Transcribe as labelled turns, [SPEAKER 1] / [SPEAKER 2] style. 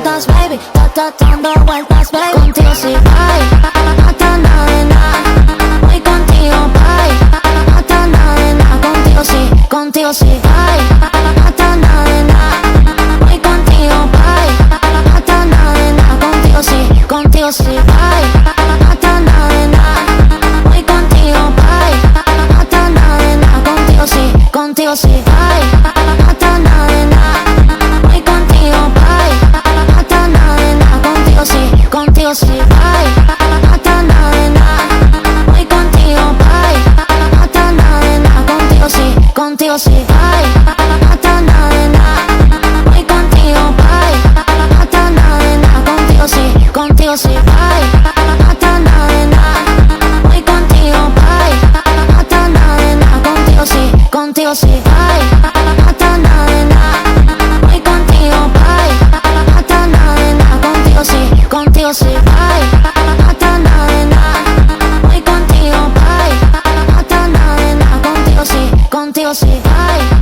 [SPEAKER 1] vueltas, baby, dando vueltas, baby. Contigo sí, bye, hasta nada de nada. Voy contigo, bye, hasta nada de nada. Contigo sí, bye, hasta nada de nada. Voy contigo, bye, hasta nada de nada. Contigo sí, bye, hasta nada de nada. Voy contigo, bye, hasta nada de nada. Contigo sí, bye, hasta nada de nada. Voy contigo, bye, hasta nada de nada. Contigo sí, bye, hasta nada de nada. Voy contigo, bye, hasta nada de nada. Contigo sí, bye, hasta nada de nada. Voy contigo, bye, hasta nada de nada. Contigo sí, bye, hasta nada de nada. Voy contigo, bye, hasta nada de nada. Contigo sí, bye, hasta nada de nada. Voy contigo, bye, hasta nada de nada. Contigo sí, bye, hasta nada de nada. Voy contigo, bye, hasta nada de nada. Contigo sí, bye.